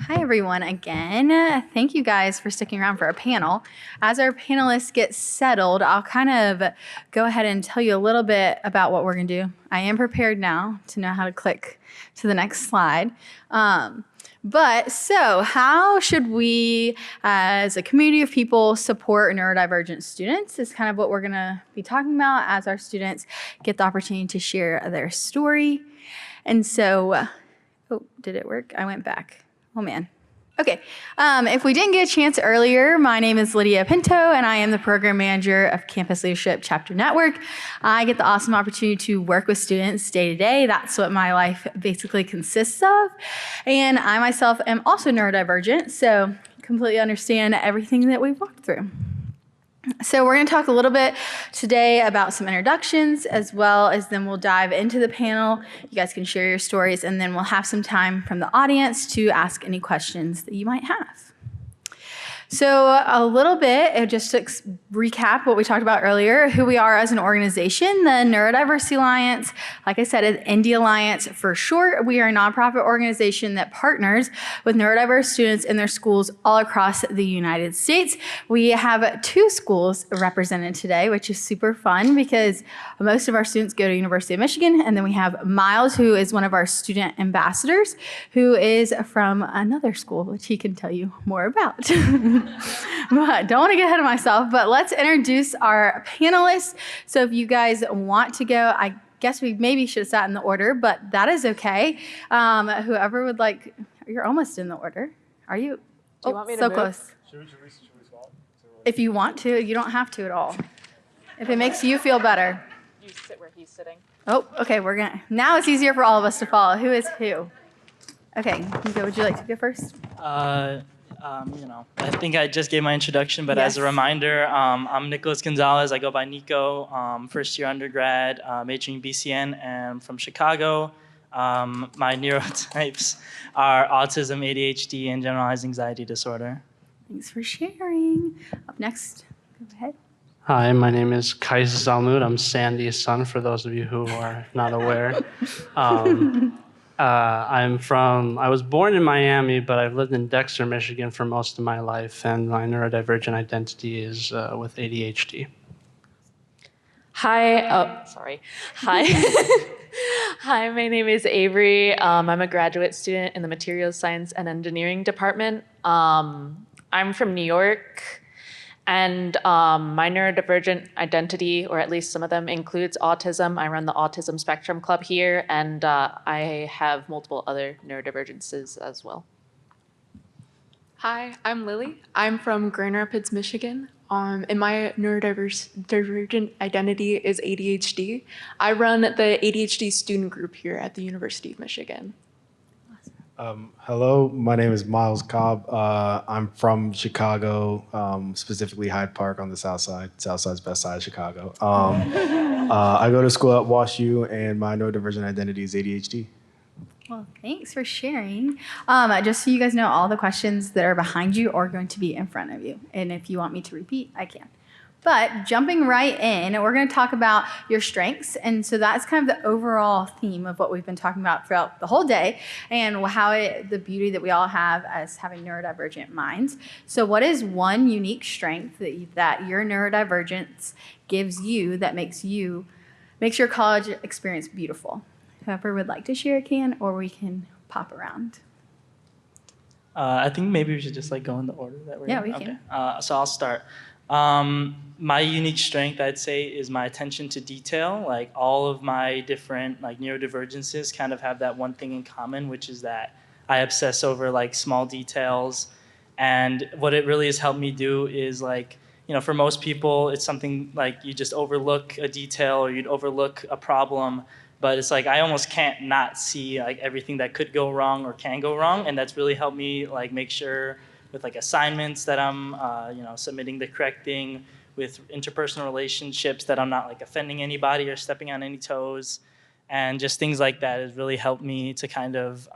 Hi, everyone, again. Thank you guys for sticking around for our panel. As our panelists get settled, I'll kind of go ahead and tell you a little bit about what we're going to do. I am prepared now to know how to click to the next slide. So how should we, as a community of people, support neurodivergent students is kind of what we're going to be talking about as our students get the opportunity to share their story. And so, oh, did it work? I went back. Oh, man. Okay. If we didn't get a chance earlier, my name is Lydia Pinto, and I am the program manager of Campus Leadership Chapter Network. I get the awesome opportunity to work with students day to day. That's what my life basically consists of. And I myself am also neurodivergent, so completely understand everything that we've walked through. So we're going to talk a little bit today about some introductions, as well as then we'll dive into the panel. You guys can share your stories, and then we'll have some time from the audience to ask any questions that you might have. So a little bit, just to recap what we talked about earlier, who we are as an organization. The Neurodiversity Alliance, like I said, is Indy Alliance for short. We are a nonprofit organization that partners with neurodiverse students in their schools all across the United States. We have 2 schools represented today, which is super fun because most of our students go to University of Michigan, and then we have Miles, who is one of our student ambassadors, who is from another school, which he can tell you more about. But don't want to get ahead of myself, but let's introduce our panelists. So if you guys want to go, I guess we maybe should have sat in the order, but that is okay. Whoever would like, you're almost in the order. Are you? Do you want me to so move? Close. Should we swap? If you want to, you don't have to at all. If it makes you feel better. You sit where he's sitting. Oh, okay, now it's easier for all of us to follow. Who is who? Okay, Nico, would you like to go first? I think I just gave my introduction, but as a reminder, I'm Nicholas Gonzalez. I go by Nico, first year undergrad, majoring BCN, and from Chicago. My neurotypes are autism, ADHD, and generalized anxiety disorder. Thanks for sharing. Up next, go ahead. Hi, my name is Kais Zalmud. I'm Sandy's son, for those of you who are not aware. I was born in Miami, but I've lived in Dexter, Michigan for most of my life, and my neurodivergent identity is with ADHD. Hi. Hi, my name is Avery. I'm a graduate student in the Materials Science and Engineering department. I'm from New York, and my neurodivergent identity, or at least some of them, includes autism. I run the Autism Spectrum Club here, and I have multiple other neurodivergences as well. Hi, I'm Lily. I'm from Grand Rapids, Michigan, and my neurodivergent identity is ADHD. I run the ADHD student group here at the University of Michigan. Hello, my name is Miles Cobb. I'm from Chicago, specifically Hyde Park on the south side. South side's best side of Chicago. I go to school at WashU, and my neurodivergent identity is ADHD. Well, thanks for sharing. Just so you guys know, all the questions that are behind you are going to be in front of you. And if you want me to repeat, I can. But jumping right in, we're going to talk about your strengths. And so that's kind of the overall theme of what we've been talking about throughout the whole day, and the beauty that we all have as having neurodivergent minds. So what is one unique strength that your neurodivergence gives you that makes your college experience beautiful? Whoever would like to share can, or we can pop around. I think maybe we should just go in the order that we're in. Yeah, we can. So I'll start. My unique strength, I'd say, is my attention to detail. Like all of my different neurodivergences kind of have that one thing in common, which is that I obsess over small details. And what it really has helped me do is for most people, it's something you just overlook a detail or you'd overlook a problem. But it's I almost can't not see everything that could go wrong or can go wrong. And that's really helped me make sure with assignments that I'm submitting the correct thing, with interpersonal relationships that I'm not offending anybody or stepping on any toes, and just things like that has really helped me to kind of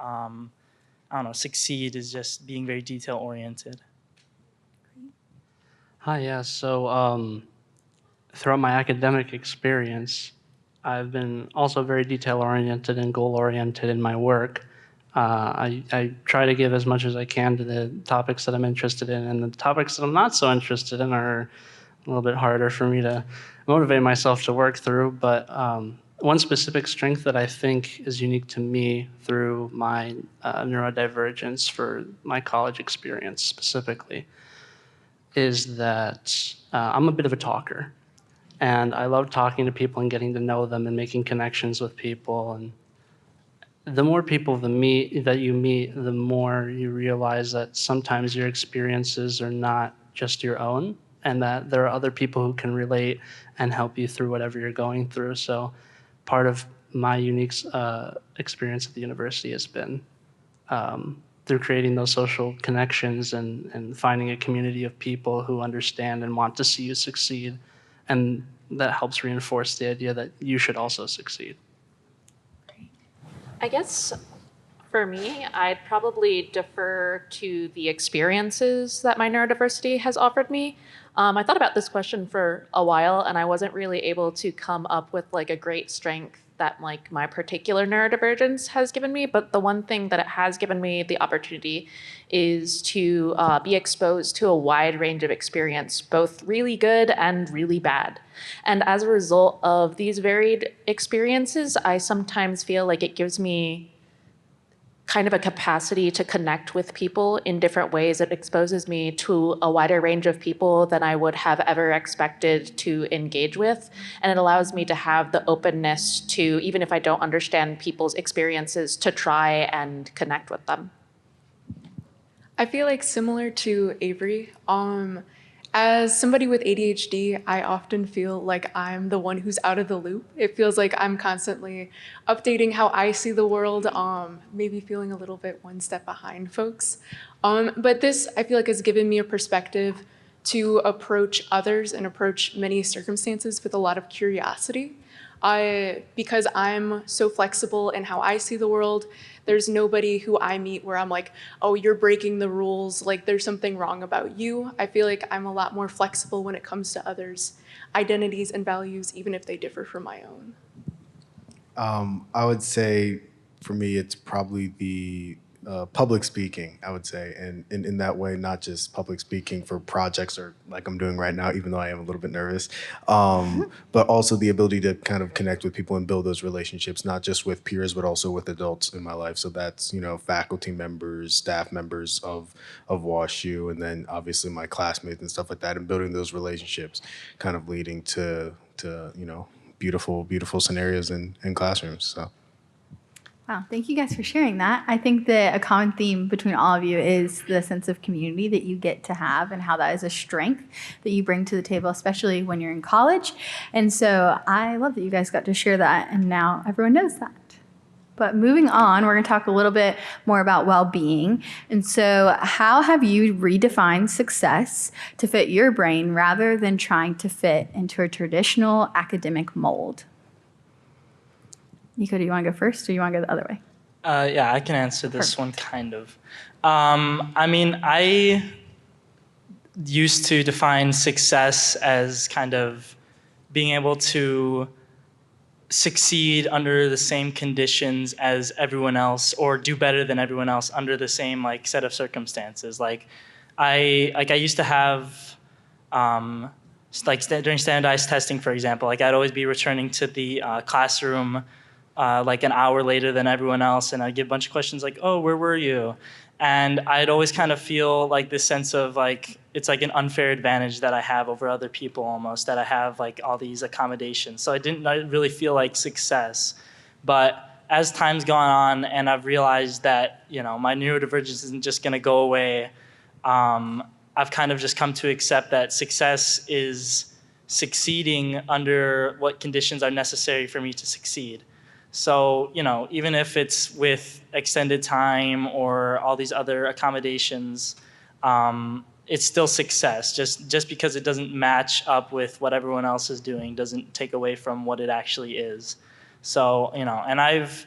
succeed, is just being very detail oriented. Hi, yeah. So throughout my academic experience, I've been also very detail oriented and goal oriented in my work. I try to give as much as I can to the topics that I'm interested in, and the topics that I'm not so interested in are a little bit harder for me to motivate myself to work through. But one specific strength that I think is unique to me through my neurodivergence for my college experience specifically is that I'm a bit of a talker. And I love talking to people and getting to know them and making connections with people. And the more people that you meet, the more you realize that sometimes your experiences are not just your own, and that there are other people who can relate and help you through whatever you're going through. So part of my unique experience at the university has been through creating those social connections and finding a community of people who understand and want to see you succeed. And that helps reinforce the idea that you should also succeed. I guess for me, I'd probably defer to the experiences that my neurodiversity has offered me. I thought about this question for a while, and I wasn't really able to come up with like a great strength that like my particular neurodivergence has given me. But the one thing that it has given me the opportunity is to be exposed to a wide range of experience, both really good and really bad. And as a result of these varied experiences, I sometimes feel like it gives me kind of a capacity to connect with people in different ways. It exposes me to a wider range of people than I would have ever expected to engage with. And it allows me to have the openness to, even if I don't understand people's experiences, to try and connect with them. I feel like similar to Avery, as somebody with ADHD, I often feel like I'm the one who's out of the loop. It feels like I'm constantly updating how I see the world, maybe feeling a little bit one step behind folks. But this, I feel like, has given me a perspective to approach others and approach many circumstances with a lot of curiosity. Because I'm so flexible in how I see the world, there's nobody who I meet where I'm like, oh, you're breaking the rules, like there's something wrong about you. I feel like I'm a lot more flexible when it comes to others' identities and values, even if they differ from my own. I would say for me, it's probably the public speaking, I would say. And in that way, not just public speaking for projects or like I'm doing right now, even though I am a little bit nervous, but also the ability to kind of connect with people and build those relationships, not just with peers, but also with adults in my life. So that's, faculty members, staff members of WashU, and then obviously my classmates and stuff like that, and building those relationships kind of leading to beautiful, beautiful scenarios in classrooms. So. Wow, thank you guys for sharing that. I think that a common theme between all of you is the sense of community that you get to have and how that is a strength that you bring to the table, especially when you're in college. And so I love that you guys got to share that, and now everyone knows that. But moving on, we're going to talk a little bit more about well-being. And so how have you redefined success to fit your brain rather than trying to fit into a traditional academic mold? Nico, do you want to go first, or you want to go the other way? Yeah, I can answer this one kind of. I used to define success as kind of being able to succeed under the same conditions as everyone else, or do better than everyone else under the same set of circumstances. I used to have during standardized testing, for example, I'd always be returning to the classroom an hour later than everyone else, and I'd get a bunch of questions like, oh, where were you? And I'd always kind of feel this sense of it's an unfair advantage that I have over other people almost, that I have all these accommodations. So I didn't really feel like success. But as time's gone on and I've realized that, my neurodivergence isn't just gonna go away, I've kind of just come to accept that success is succeeding under what conditions are necessary for me to succeed. So, even if it's with extended time or all these other accommodations, it's still success. Just because it doesn't match up with what everyone else is doing doesn't take away from what it actually is. So, and I've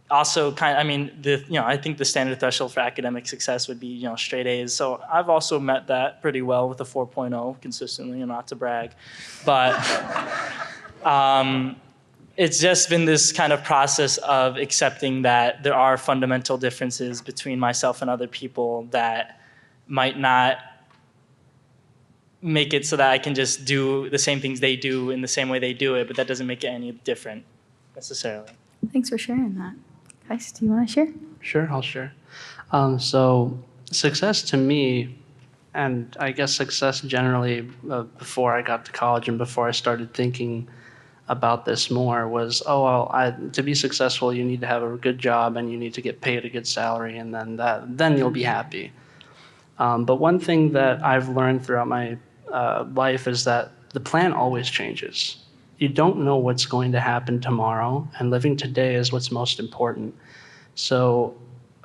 also I think the standard threshold for academic success would be, straight A's. So I've also met that pretty well with a 4.0 consistently, and not to brag. But, it's just been this kind of process of accepting that there are fundamental differences between myself and other people that might not make it so that I can just do the same things they do in the same way they do it, but that doesn't make it any different necessarily. Thanks for sharing that. Guys, do you want to share? Sure, I'll share. So success to me, and I guess success generally before I got to college and before I started thinking about this more was, to be successful, you need to have a good job and you need to get paid a good salary, and then you'll be happy. But one thing that I've learned throughout my life is that the plan always changes. You don't know what's going to happen tomorrow, and living today is what's most important. So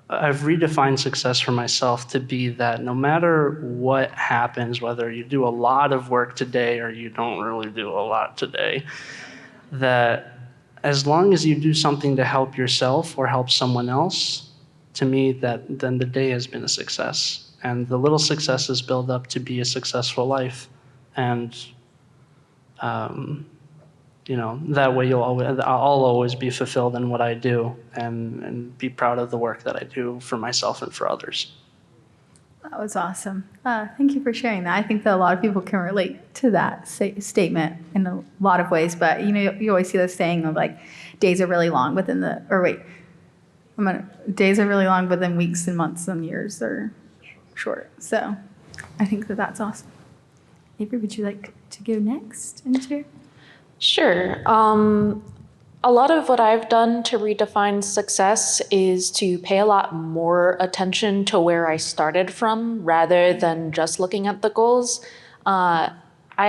I've redefined success for myself to be that no matter what happens, whether you do a lot of work today or you don't really do a lot today, that as long as you do something to help yourself or help someone else, to me, then the day has been a success. And the little successes build up to be a successful life. And that way I'll always be fulfilled in what I do and be proud of the work that I do for myself and for others. That was awesome. Thank you for sharing that. I think that a lot of people can relate to that statement in a lot of ways. But you always see this saying of like, days are really long, but then days are really long, but then weeks and months and years are short. So I think that that's awesome. Avery, would you like to go next and share? Sure. A lot of what I've done to redefine success is to pay a lot more attention to where I started from rather than just looking at the goals. I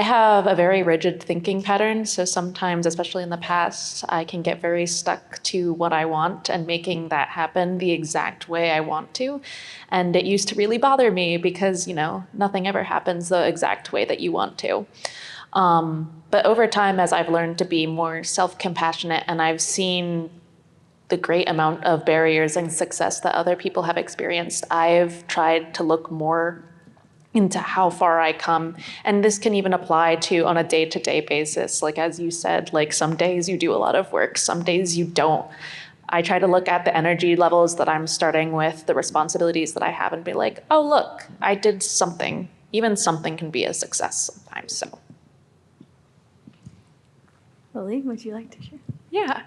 have a very rigid thinking pattern, so sometimes, especially in the past, I can get very stuck to what I want and making that happen the exact way I want to. And it used to really bother me because, nothing ever happens the exact way that you want to. But over time, as I've learned to be more self-compassionate and I've seen the great amount of barriers and success that other people have experienced, I've tried to look more into how far I come. And this can even apply to on a day-to-day basis. Like, as you said, like some days you do a lot of work, some days you don't. I try to look at the energy levels that I'm starting with, the responsibilities that I have, and be like, oh, look, I did something. Even something can be a success sometimes, so. Lily, would you like to share? Yeah.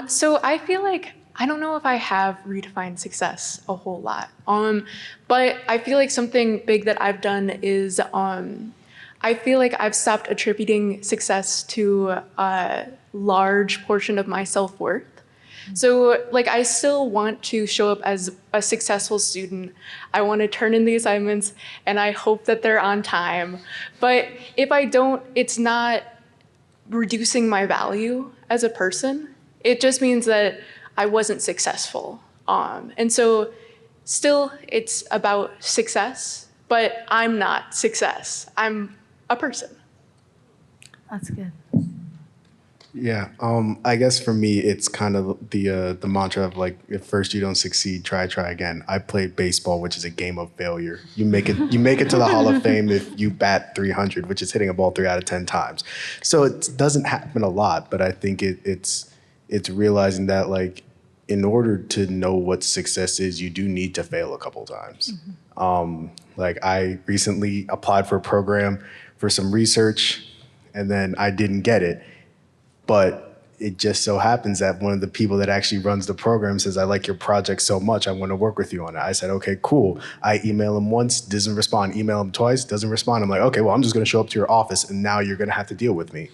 So I feel like I don't know if I have redefined success a whole lot. But I feel like something big that I've done is I feel like I've stopped attributing success to a large portion of my self-worth. So like I still want to show up as a successful student. I want to turn in the assignments and I hope that they're on time. But if I don't, it's not reducing my value as a person. It just means that I wasn't successful. And so still it's about success, but I'm not success. I'm a person. That's good. Yeah, I guess for me, it's kind of the mantra of like, if first you don't succeed, try again. I played baseball, which is a game of failure. You make it to the Hall of Fame if you bat 300, which is hitting a ball 3 out of 10 times. So it doesn't happen a lot, but I think it's realizing that like, in order to know what success is, you do need to fail a couple times. Like I recently applied for a program for some research, and then I didn't get it. But it just so happens that one of the people that actually runs the program says, I like your project so much, I want to work with you on it. I said, okay, cool. I email him once, doesn't respond. Email him twice, doesn't respond. I'm like, okay, well, I'm just going to show up to your office and now you're going to have to deal with me.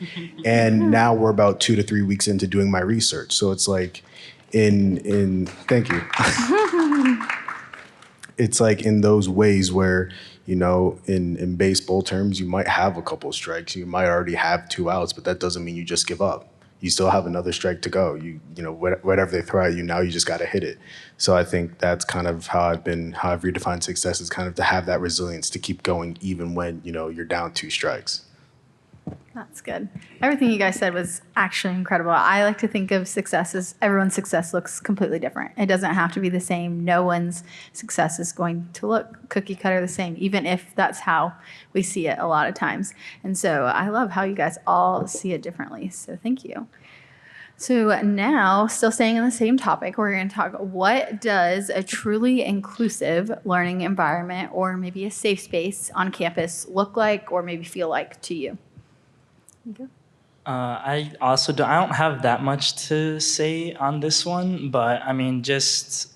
And now we're about 2 to 3 weeks into doing my research. So it's like thank you. It's like in those ways where, in baseball terms, you might have a couple strikes. You might already have 2 outs, but that doesn't mean you just give up. You still have another strike to go. Whatever they throw at you, now you just got to hit it. So I think that's kind of how I've redefined success, is kind of to have that resilience to keep going even when, you're down 2 strikes. That's good. Everything you guys said was actually incredible. I like to think of success as everyone's success looks completely different. It doesn't have to be the same. No one's success is going to look cookie cutter the same, even if that's how we see it a lot of times. And so I love how you guys all see it differently. So thank you. So now, still staying on the same topic, we're going to talk, what does a truly inclusive learning environment or maybe a safe space on campus look like or maybe feel like to you? I also I don't have that much to say on this one, but I mean, just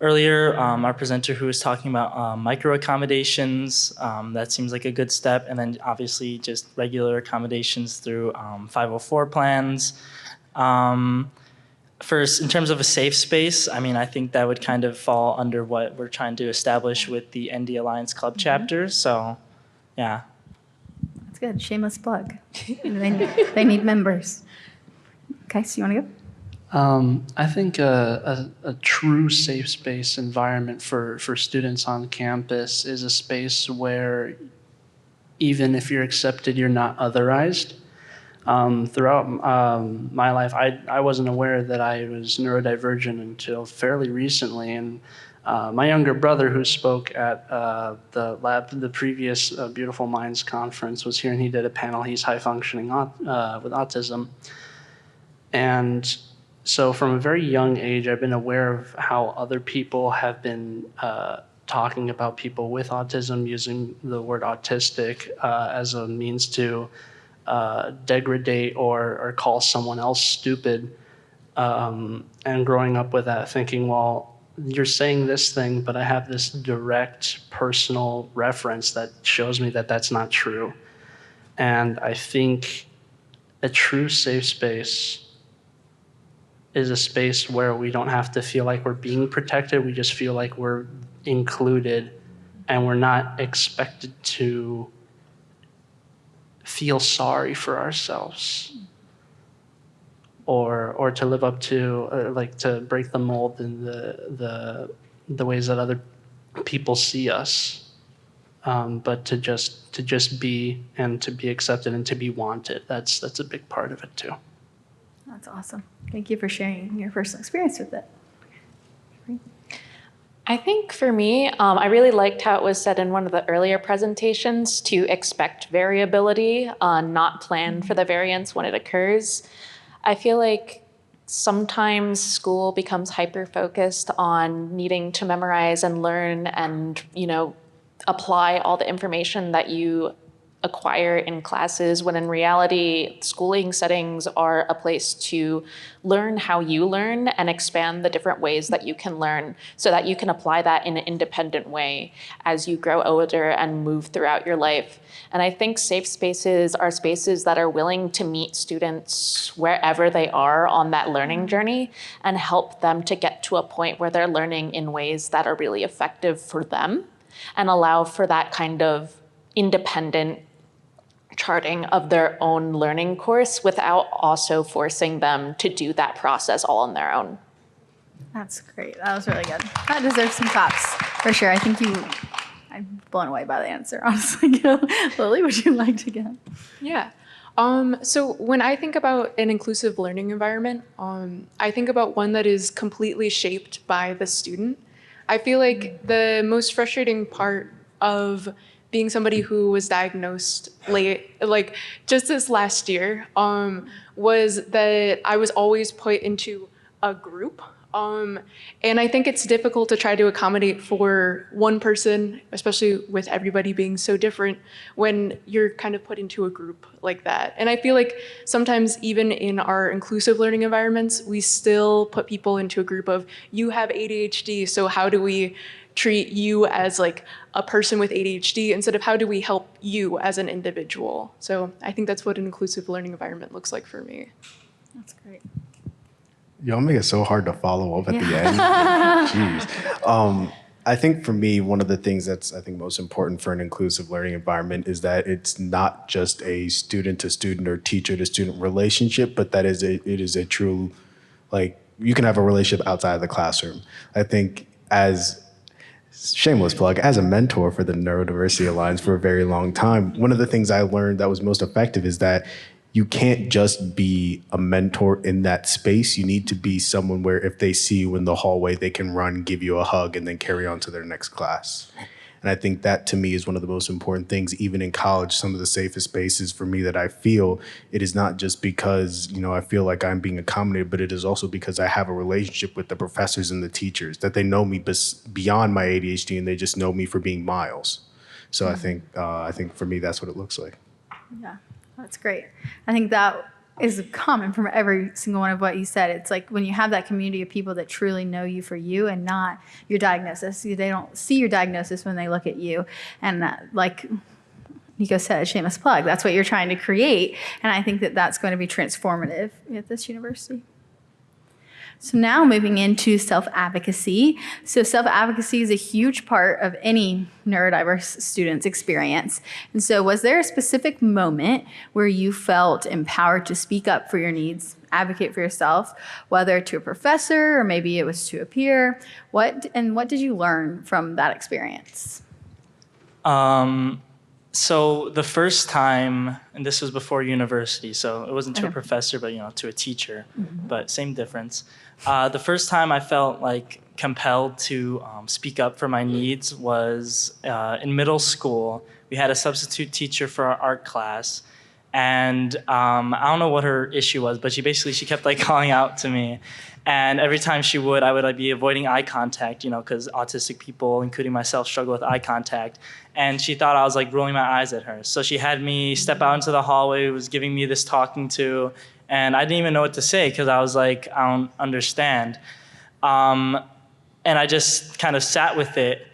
earlier, our presenter who was talking about micro accommodations, that seems like a good step, and then obviously just regular accommodations through 504 plans. First, in terms of a safe space, I mean, I think that would kind of fall under what we're trying to establish with the ND Alliance Club chapter. So, yeah. That's good. Shameless plug. They need members. Okay, so you want to go? I think a true safe space environment for students on campus is a space where even if you're accepted, you're not otherized. Throughout my life, I wasn't aware that I was neurodivergent until fairly recently. And my younger brother, who spoke at the previous Beautiful Minds conference, was here, and he did a panel. He's high functioning with autism. And so from a very young age, I've been aware of how other people have been talking about people with autism, using the word autistic as a means to degrade or call someone else stupid. And growing up with that, thinking, well, you're saying this thing, but I have this direct personal reference that shows me that that's not true. And I think a true safe space is a space where we don't have to feel like we're being protected. We just feel like we're included, and we're not expected to feel sorry for ourselves or to live up to, like to break the mold in the ways that other people see us, but to just be, and to be accepted and to be wanted. That's a big part of it too. That's awesome. Thank you for sharing your personal experience with it. I think for me, I really liked how it was said in one of the earlier presentations to expect variability, not plan for the variance when it occurs. I feel like sometimes school becomes hyper-focused on needing to memorize and learn and, apply all the information that you acquire in classes, when in reality, schooling settings are a place to learn how you learn and expand the different ways that you can learn so that you can apply that in an independent way as you grow older and move throughout your life. And I think safe spaces are spaces that are willing to meet students wherever they are on that learning journey and help them to get to a point where they're learning in ways that are really effective for them and allow for that kind of independent charting of their own learning course without also forcing them to do that process all on their own. That's great. That was really good. That deserves some claps for sure. I think I'm blown away by the answer, honestly. Lily, would you like to go? Yeah. So when I think about an inclusive learning environment, I think about one that is completely shaped by the student. I feel like the most frustrating part of being somebody who was diagnosed late, like just this last year, was that I was always put into a group. And I think it's difficult to try to accommodate for one person, especially with everybody being so different, when you're kind of put into a group like that. And I feel like sometimes even in our inclusive learning environments, we still put people into a group of, you have ADHD, so how do we treat you as like a person with ADHD instead of how do we help you as an individual? So I think that's what an inclusive learning environment looks like for me. That's great. Y'all make it so hard to follow up at the end. Jeez. I think for me, one of the things that's I think most important for an inclusive learning environment is that it's not just a student to student or teacher to student relationship, but that it is a true, like, you can have a relationship outside of the classroom. I think as shameless plug, as a mentor for the Neurodiversity Alliance for a very long time, one of the things I learned that was most effective is that you can't just be a mentor in that space. You need to be someone where if they see you in the hallway, they can run, give you a hug, and then carry on to their next class. And I think that to me is one of the most important things. Even in college, some of the safest spaces for me that I feel, it is not just because, I feel like I'm being accommodated, but it is also because I have a relationship with the professors and the teachers, that they know me beyond my ADHD and they just know me for being Miles. So I think for me, that's what it looks like. Yeah, that's great. I think that is common from every single one of what you said. It's like when you have that community of people that truly know you for you and not your diagnosis. They don't see your diagnosis when they look at you. And like Nico said, shameless plug, that's what you're trying to create. And I think that that's going to be transformative at this university. So now moving into self-advocacy. So self-advocacy is a huge part of any neurodiverse student's experience. And so was there a specific moment where you felt empowered to speak up for your needs, advocate for yourself, whether to a professor or maybe it was to a peer? What did you learn from that experience? So the first time, and this was before university, so it wasn't to a professor, but to a teacher, but same difference. The first time I felt like compelled to speak up for my needs was in middle school. We had a substitute teacher for our art class, and I don't know what her issue was, but she kept like calling out to me. And every time she would, I would like be avoiding eye contact, because autistic people, including myself, struggle with eye contact. And she thought I was like rolling my eyes at her. So she had me step out into the hallway, was giving me this talking to, and I didn't even know what to say because I was like, I don't understand. And I just kind of sat with it.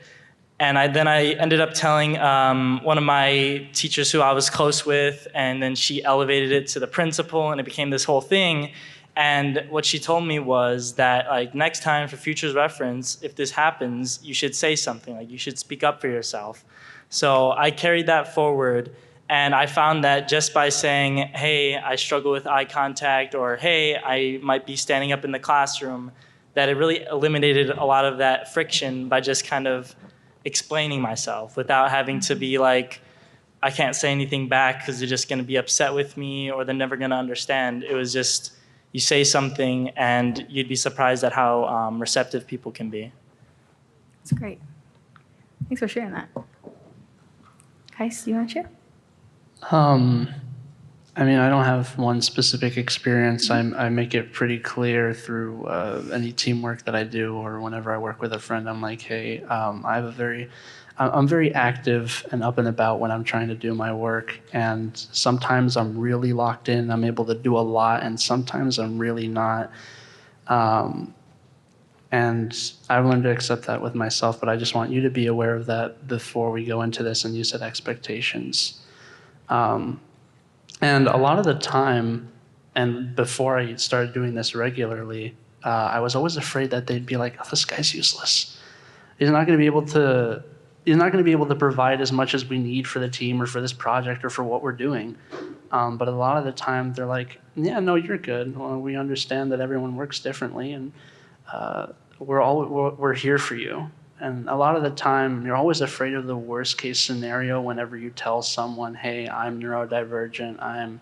And then I ended up telling one of my teachers who I was close with, and then she elevated it to the principal, and it became this whole thing. And what she told me was that, like, next time for future reference, if this happens, you should say something. Like, you should speak up for yourself. So I carried that forward, and I found that just by saying, hey, I struggle with eye contact, or hey, I might be standing up in the classroom, that it really eliminated a lot of that friction by just kind of explaining myself without having to be like, I can't say anything back because they're just going to be upset with me or they're never going to understand. It was just, you say something and you'd be surprised at how receptive people can be. That's great. Thanks for sharing that. Kais, do you want to share? I mean, I don't have one specific experience. I make it pretty clear through any teamwork that I do or whenever I work with a friend. I'm like, hey, I'm very active and up and about when I'm trying to do my work. And sometimes I'm really locked in. I'm able to do a lot. And sometimes I'm really not. And I've learned to accept that with myself. But I just want you to be aware of that before we go into this. And you said expectations. And a lot of the time, and before I started doing this regularly, I was always afraid that they'd be like, oh, this guy's useless. He's not going to be able to provide as much as we need for the team or for this project or for what we're doing. But a lot of the time they're like, yeah, no, you're good. Well, we understand that everyone works differently and we're here for you. And a lot of the time you're always afraid of the worst case scenario whenever you tell someone, hey, I'm neurodivergent, I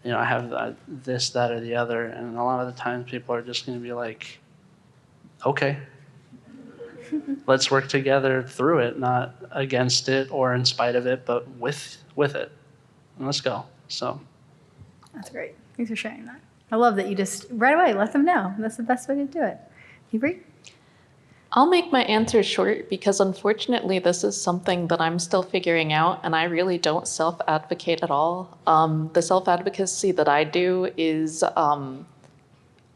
have this, that, or the other. And a lot of the times people are just going to be like, okay. Let's work together through it, not against it or in spite of it, but with it. And let's go. So That's great. Thanks for sharing that. I love that you just right away let them know. That's the best way to do it. Avery? I'll make my answer short because unfortunately this is something that I'm still figuring out and I really don't self-advocate at all. The self-advocacy that I do is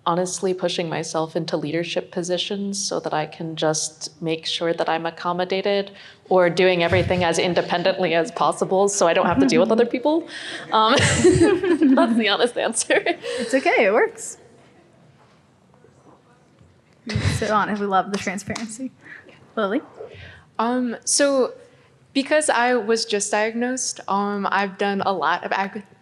honestly pushing myself into leadership positions so that I can just make sure that I'm accommodated or doing everything as independently as possible so I don't have to deal with other people. That's the honest answer. It's okay. It works. Sit on it. We love the transparency. Lily? So because I was just diagnosed, I've done a lot of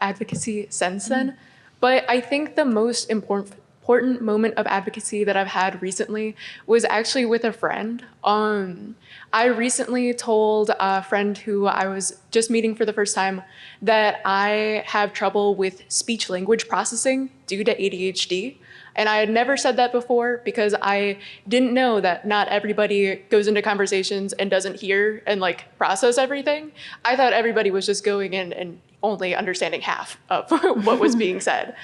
advocacy since then. But I think the most important moment of advocacy that I've had recently was actually with a friend. I recently told a friend who I was just meeting for the first time that I have trouble with speech language processing due to ADHD. And I had never said that before because I didn't know that not everybody goes into conversations and doesn't hear and like process everything. I thought everybody was just going in and only understanding half of what was being said.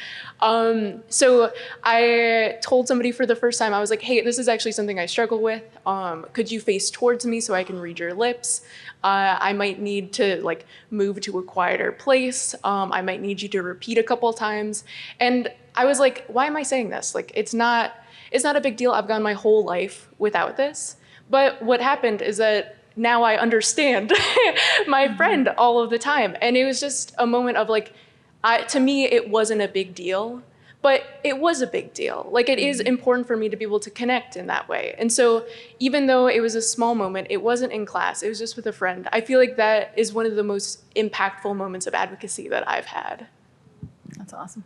So I told somebody for the first time, I was like, hey, this is actually something I struggle with. Could you face towards me so I can read your lips? I might need to like move to a quieter place. I might need you to repeat a couple times. And I was like, why am I saying this? Like, it's not a big deal. I've gone my whole life without this. But what happened is that now I understand my friend all of the time. And it was just a moment of like, to me, it wasn't a big deal, but it was a big deal. Like, it is important for me to be able to connect in that way. And so even though it was a small moment, it wasn't in class, it was just with a friend. I feel like that is one of the most impactful moments of advocacy that I've had. That's awesome.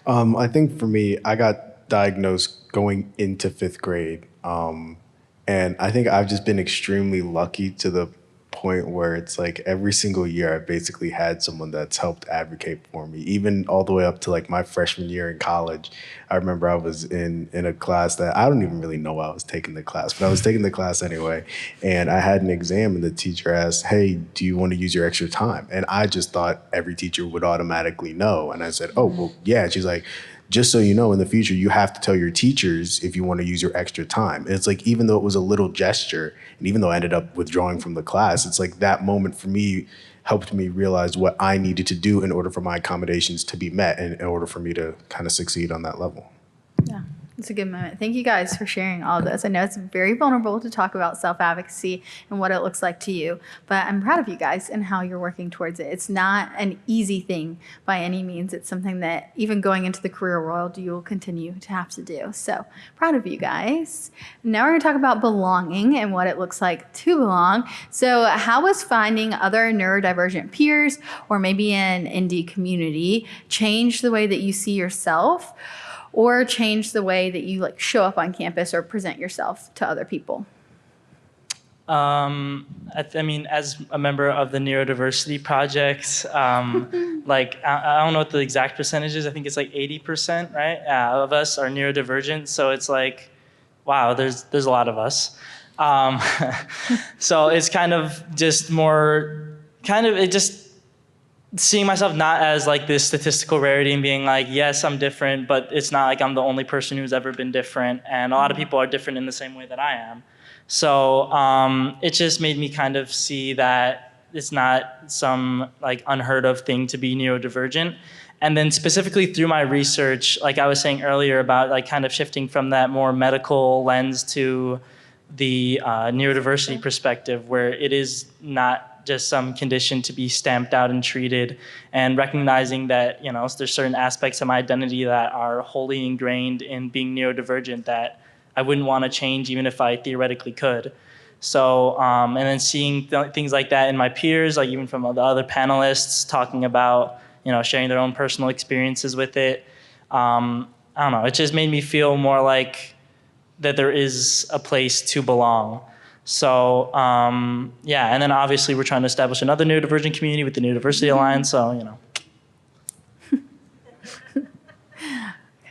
I think for me, I got diagnosed going into 5th grade. And I think I've just been extremely lucky to the point where it's like every single year I've basically had someone that's helped advocate for me, even all the way up to like my freshman year in college. I remember I was in a class that I don't even really know why I was taking the class, but I was taking the class anyway. And I had an exam and the teacher asked, hey, do you want to use your extra time? And I just thought every teacher would automatically know. And I said, oh, well, yeah. And she's like, just so you know, in the future, you have to tell your teachers if you want to use your extra time. And it's like, even though it was a little gesture, and even though I ended up withdrawing from the class, it's like that moment for me helped me realize what I needed to do in order for my accommodations to be met and in order for me to kind of succeed on that level. Yeah, it's a good moment. Thank you guys for sharing all of this. I know it's very vulnerable to talk about self-advocacy and what it looks like to you, but I'm proud of you guys and how you're working towards it. It's not an easy thing by any means. It's something that even going into the career world, you will continue to have to do. So proud of you guys. Now we're going to talk about belonging and what it looks like to belong. So how was finding other neurodivergent peers or maybe an indie community change the way that you see yourself, or change the way that you like show up on campus or present yourself to other people? I mean, as a member of the Neurodiversity Project, like, I don't know what the exact percentage is. I think it's like 80%, right, of us are neurodivergent. So it's like, wow, there's a lot of us. So it's kind of just more, seeing myself not as like this statistical rarity and being like, yes, I'm different, but it's not like I'm the only person who's ever been different. And a lot of people are different in the same way that I am. So it just made me kind of see that it's not some like unheard of thing to be neurodivergent. And then specifically through my research, like I was saying earlier about like kind of shifting from that more medical lens to the neurodiversity perspective, where it is not just some condition to be stamped out and treated, and recognizing that, you know, there's certain aspects of my identity that are wholly ingrained in being neurodivergent that I wouldn't want to change even if I theoretically could. So, and then seeing things like that in my peers, like even from the other panelists talking about, you know, sharing their own personal experiences with it. I don't know, it just made me feel more like that there is a place to belong. So, yeah, and then obviously we're trying to establish another neurodivergent community with the Neurodiversity Alliance, so, you know.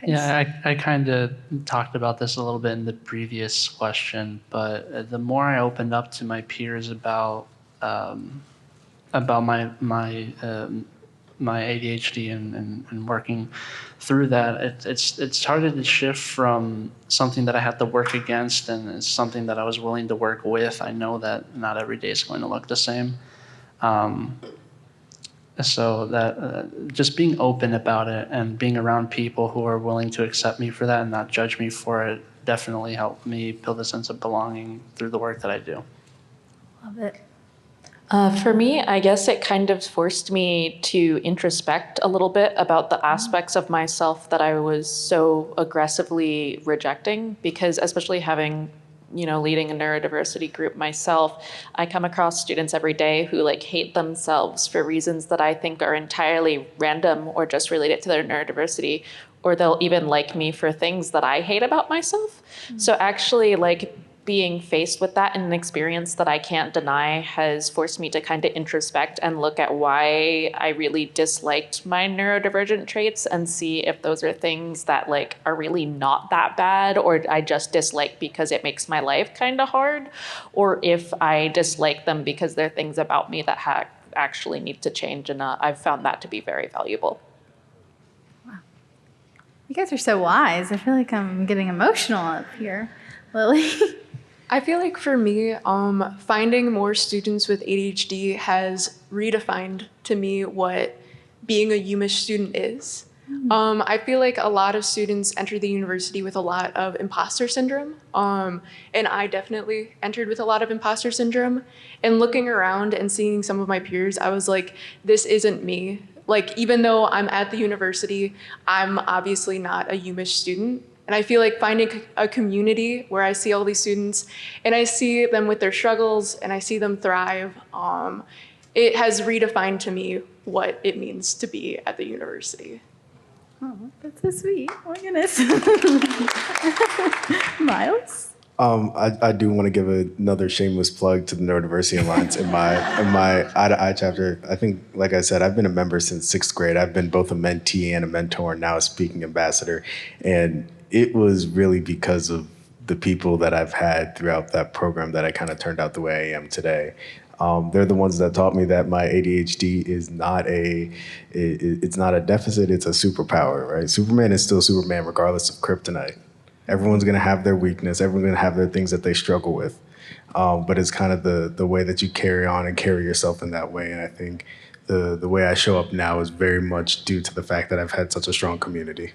Yeah, I kind of talked about this a little bit in the previous question, but the more I opened up to my peers about my ADHD and working through that, it started to shift from something that I had to work against and it's something that I was willing to work with. I know that not every day is going to look the same. So that just being open about it and being around people who are willing to accept me for that and not judge me for it definitely helped me build a sense of belonging through the work that I do. Love it. For me, I guess it kind of forced me to introspect a little bit about the aspects of myself that I was so aggressively rejecting, because especially having, you know, leading a neurodiversity group myself, I come across students every day who like hate themselves for reasons that I think are entirely random or just related to their neurodiversity, or they'll even like me for things that I hate about myself. So actually, like, being faced with that and an experience that I can't deny has forced me to kind of introspect and look at why I really disliked my neurodivergent traits and see if those are things that like are really not that bad, or I just dislike because it makes my life kind of hard, or if I dislike them because they're things about me that actually need to change. And I've found that to be very valuable. You guys are so wise. I feel like I'm getting emotional up here. Lily? I feel like for me, finding more students with ADHD has redefined to me what being a UMich student is. I feel like a lot of students enter the university with a lot of imposter syndrome, and I definitely entered with a lot of imposter syndrome. And looking around and seeing some of my peers, I was like, this isn't me. Like, even though I'm at the university, I'm obviously not a UMich student. And I feel like finding a community where I see all these students and I see them with their struggles and I see them thrive, it has redefined to me what it means to be at the university. Oh, that's so sweet. Oh my goodness. Miles? I do want to give another shameless plug to the Neurodiversity Alliance in my Eye to Eye chapter. I think, like I said, I've been a member since 6th grade. I've been both a mentee and a mentor, and now a speaking ambassador. And it was really because of the people that I've had throughout that program that I kind of turned out the way I am today. They're the ones that taught me that my ADHD is not it's not a deficit, it's a superpower, right? Superman is still Superman regardless of kryptonite. Everyone's gonna have their weakness, everyone's gonna have their things that they struggle with. But it's kind of the way that you carry on and carry yourself in that way. And I think the way I show up now is very much due to the fact that I've had such a strong community.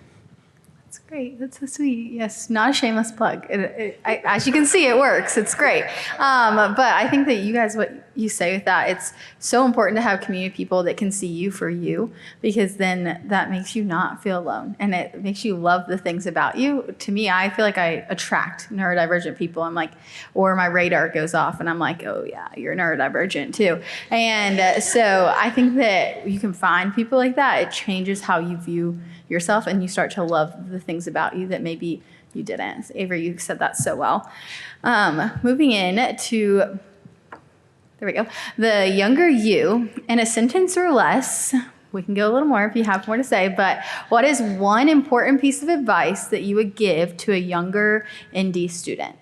That's great. That's so sweet. Yes, not a shameless plug. As you can see, it works. It's great. But I think that you guys, what you say with that, it's so important to have community people that can see you for you, because then that makes you not feel alone and it makes you love the things about you. To me, I feel like I attract neurodivergent people. I'm like, or my radar goes off and I'm like, oh yeah, you're neurodivergent too. And so I think that you can find people like that. It changes how you view yourself and you start to love the things about you that maybe you didn't. Avery, you said that so well. Moving in to, there we go, the younger you, in a sentence or less. We can go a little more if you have more to say, but what is one important piece of advice that you would give to a younger ND student?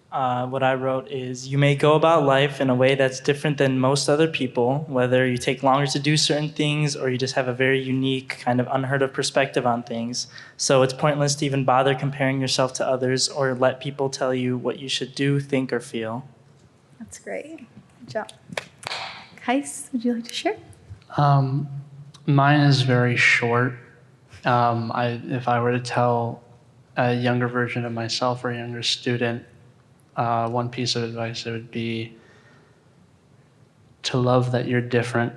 What I wrote is, you may go about life in a way that's different than most other people, whether you take longer to do certain things or you just have a very unique, kind of unheard of perspective on things. So it's pointless to even bother comparing yourself to others or let people tell you what you should do, think, or feel. That's great. Good job. Kais, would you like to share? Mine is very short. If I were to tell a younger version of myself or a younger student, one piece of advice, it would be to love that you're different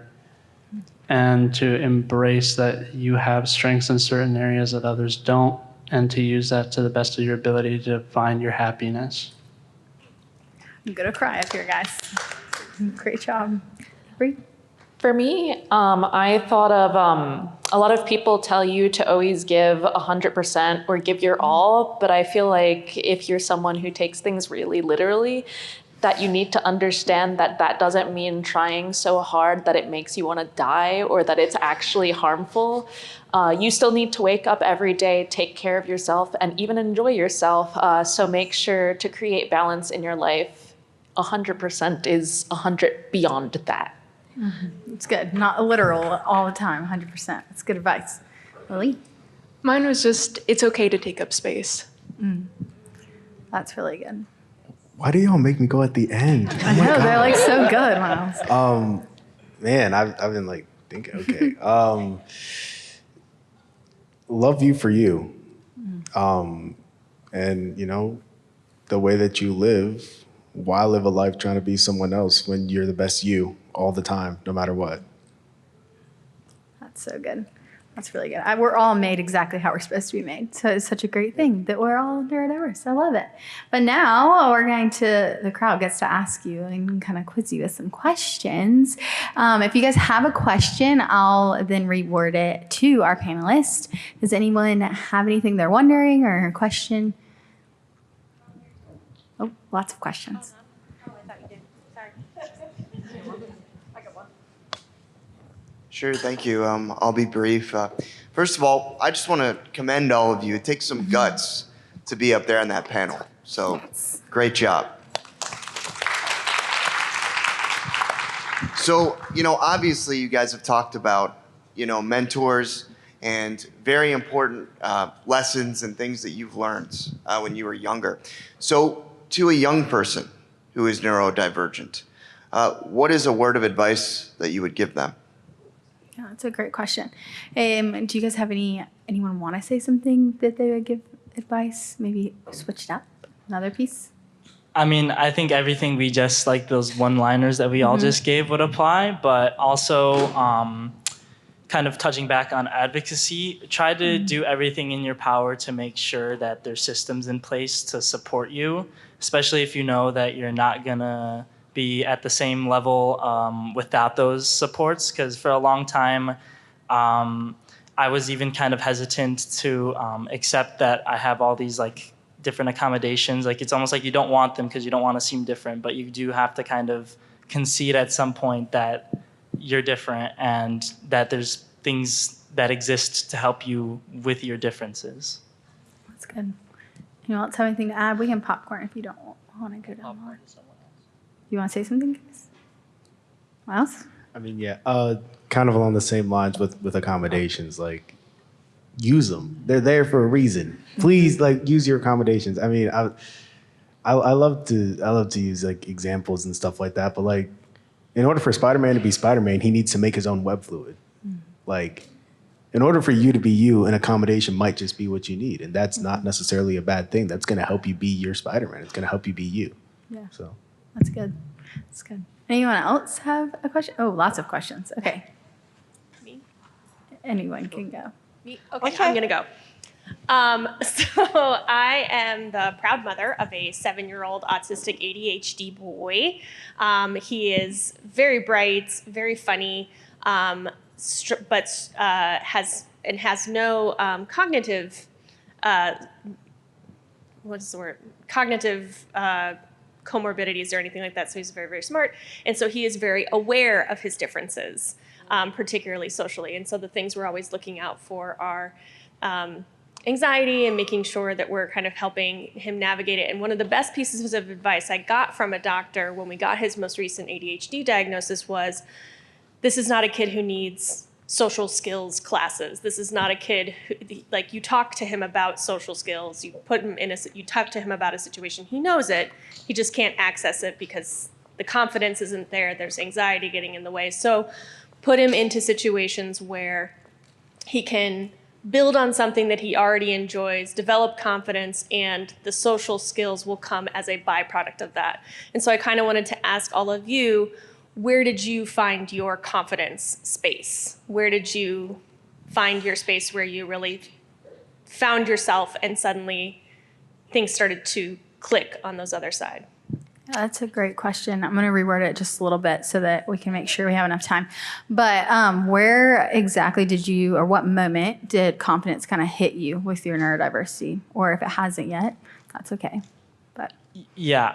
and to embrace that you have strengths in certain areas that others don't, and to use that to the best of your ability to find your happiness. I'm gonna cry up here, guys. Great job. Bree? For me, I thought of a lot of people tell you to always give 100% or give your all, but I feel like if you're someone who takes things really literally, that you need to understand that that doesn't mean trying so hard that it makes you want to die or that it's actually harmful. You still need to wake up every day, take care of yourself, and even enjoy yourself. So make sure to create balance in your life. 100% is 100 beyond that. Mm-hmm. It's good. Not literal all the time, 100%. That's good advice. Lily? Mine was just, it's okay to take up space. That's really good. Why do y'all make me go at the end? I know, they're like so good, Miles. Man, I've been like thinking, okay. Love you for you. And you know, the way that you live, why live a life trying to be someone else when you're the best you all the time, no matter what? That's so good. That's really good. We're all made exactly how we're supposed to be made. So it's such a great thing that we're all neurodiverse. I love it. But now the crowd gets to ask you and kind of quiz you with some questions. If you guys have a question, I'll then reword it to our panelists. Does anyone have anything they're wondering or a question? Oh, lots of questions. Sure, thank you. I'll be brief. First of all, I just want to commend all of you. It takes some guts to be up there on that panel. So, great job. So, obviously you guys have talked about, mentors and very important lessons and things that you've learned when you were younger. So, to a young person who is neurodivergent, what is a word of advice that you would give them? Yeah, that's a great question. Do you guys have anyone want to say something that they would give advice? Maybe switch it up, another piece? I mean, I think everything we just, like those one-liners that we all just gave would apply, but also kind of touching back on advocacy, try to do everything in your power to make sure that there's systems in place to support you, especially if you know that you're not gonna be at the same level without those supports. Because for a long time, I was even kind of hesitant to accept that I have all these like different accommodations. Like it's almost like you don't want them because you don't want to seem different, but you do have to kind of concede at some point that you're different and that there's things that exist to help you with your differences. That's good. Anyone else have anything to add? We can popcorn if you don't want to go down more. You want to say something, guys? What else? I mean, yeah, kind of along the same lines with accommodations, like use them. They're there for a reason. Please, like, use your accommodations. I mean, I love to use like examples and stuff like that, but like, in order for Spider-Man to be Spider-Man, he needs to make his own web fluid. Like, in order for you to be you, an accommodation might just be what you need, and that's not necessarily a bad thing. That's going to help you be your Spider-Man. It's going to help you be you. Yeah. So. That's good. That's good. Anyone else have a question? Oh, lots of questions. Okay. Me? Anyone can go. Me? Okay, I'm gonna go. So I am the proud mother of a 7-year-old autistic ADHD boy. He is very bright, very funny, but has no cognitive. What's the word? Cognitive. Comorbidities or anything like that, so he's very, very smart. And so he is very aware of his differences, particularly socially. And so the things we're always looking out for are anxiety and making sure that we're kind of helping him navigate it. And one of the best pieces of advice I got from a doctor when we got his most recent ADHD diagnosis was, this is not a kid who needs social skills classes. This is not a kid who, like, you talk to him about social skills, you talk to him about a situation, he knows it, he just can't access it because the confidence isn't there, there's anxiety getting in the way. So put him into situations where he can build on something that he already enjoys, develop confidence, and the social skills will come as a byproduct of that. And so I kind of wanted to ask all of you, where did you find your confidence space? Where did you find your space where you really found yourself and suddenly things started to click on those other side? Yeah, that's a great question. I'm going to reword it just a little bit so that we can make sure we have enough time. But where exactly did you, or what moment did confidence kind of hit you with your neurodiversity? Or if it hasn't yet, that's okay. But Yeah,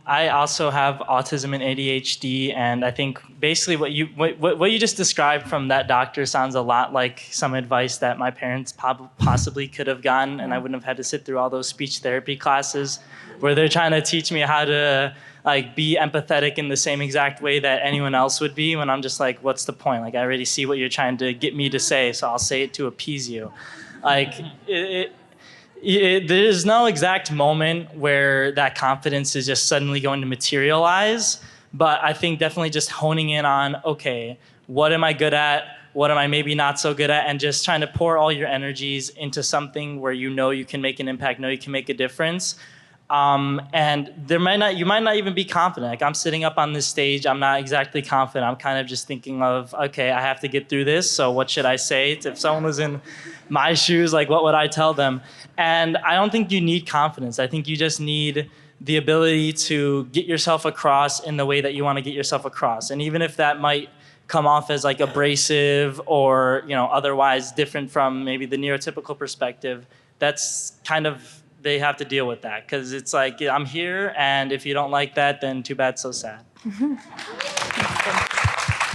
I also have autism and ADHD, and I think basically what you just described from that doctor sounds a lot like some advice that my parents possibly could have gotten, and I wouldn't have had to sit through all those speech therapy classes where they're trying to teach me how to like be empathetic in the same exact way that anyone else would be, when I'm just like, what's the point? Like, I already see what you're trying to get me to say, so I'll say it to appease you. Like, there's no exact moment where that confidence is just suddenly going to materialize, but I think definitely just honing in on, okay, what am I good at? What am I maybe not so good at? And just trying to pour all your energies into something where you know you can make an impact, know you can make a difference. And you might not even be confident. Like, I'm sitting up on this stage, I'm not exactly confident. I'm kind of just thinking of, okay, I have to get through this, so what should I say? If someone was in my shoes, like, what would I tell them? And I don't think you need confidence. I think you just need the ability to get yourself across in the way that you want to get yourself across. And even if that might come off as like abrasive or, otherwise different from maybe the neurotypical perspective, that's kind of they have to deal with that because it's like I'm here, and if you don't like that, then too bad, so sad.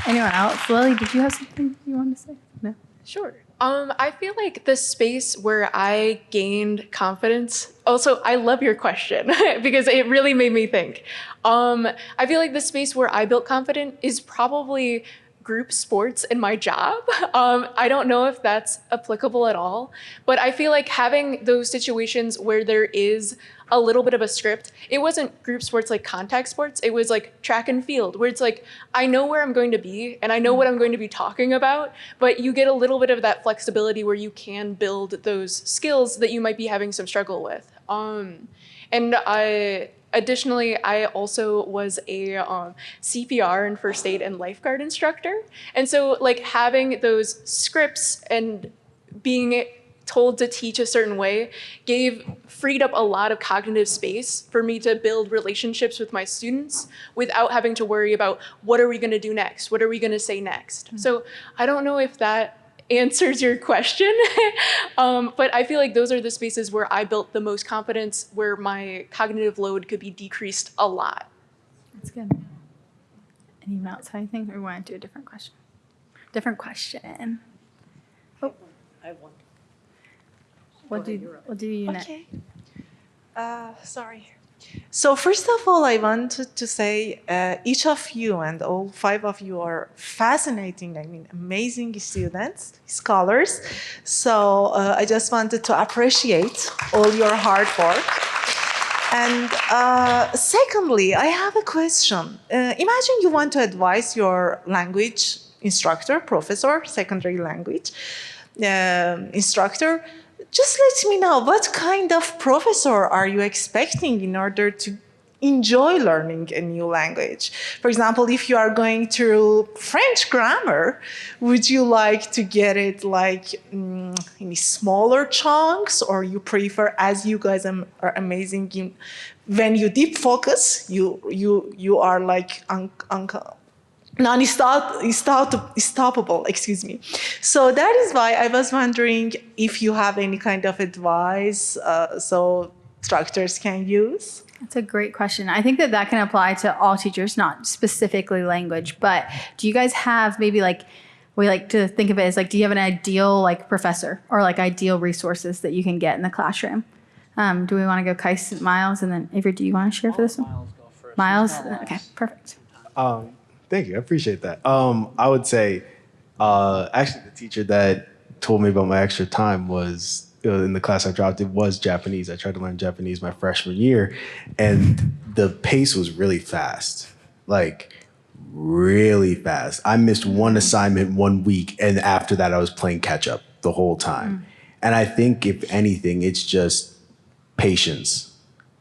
Anyone else? Lily, did you have something you wanted to say? No. Sure. I feel like the space where I gained confidence. Also, I love your question because it really made me think. I feel like the space where I built confidence is probably group sports in my job. I don't know if that's applicable at all, but I feel like having those situations where there is a little bit of a script, it wasn't group sports like contact sports, it was like track and field, where it's like, I know where I'm going to be and I know what I'm going to be talking about, but you get a little bit of that flexibility where you can build those skills that you might be having some struggle with. Additionally, I also was a CPR and first aid and lifeguard instructor. And so like having those scripts and being told to teach a certain way freed up a lot of cognitive space for me to build relationships with my students without having to worry about what are we going to do next? What are we going to say next? So I don't know if that answers your question, but I feel like those are the spaces where I built the most confidence, where my cognitive load could be decreased a lot. That's good. Anyone else have anything? Or we want to do a different question? Different question. Oh, I have one. we'll do you next. Okay. Sorry. So first of all, I wanted to say each of you and all 5 of you are fascinating, amazing students, scholars. So I just wanted to appreciate all your hard work. And secondly, I have a question. Imagine you want to advise your language instructor, professor, secondary language instructor. Just let me know, what kind of professor are you expecting in order to enjoy learning a new language? For example, if you are going through French grammar, would you like to get it like in smaller chunks, or you prefer, as you guys are amazing, when you deep focus, you are like non-stoppable, excuse me. So that is why I was wondering if you have any kind of advice so instructors can use. That's a great question. I think that can apply to all teachers, not specifically language, but do you guys have maybe like, we like to think of it as like, do you have an ideal like professor or like ideal resources that you can get in the classroom? Do we want to go Kais, Miles, and then Avery, do you want to share for this one? Miles, go first. Miles? Okay, perfect. Thank you. I appreciate that. I would say, actually, the teacher that told me about my extra time was in the class I dropped. It was Japanese. I tried to learn Japanese my freshman year, and the pace was really fast, like really fast. I missed one assignment 1 week, and after that, I was playing catch up the whole time. And I think, if anything, it's just patience.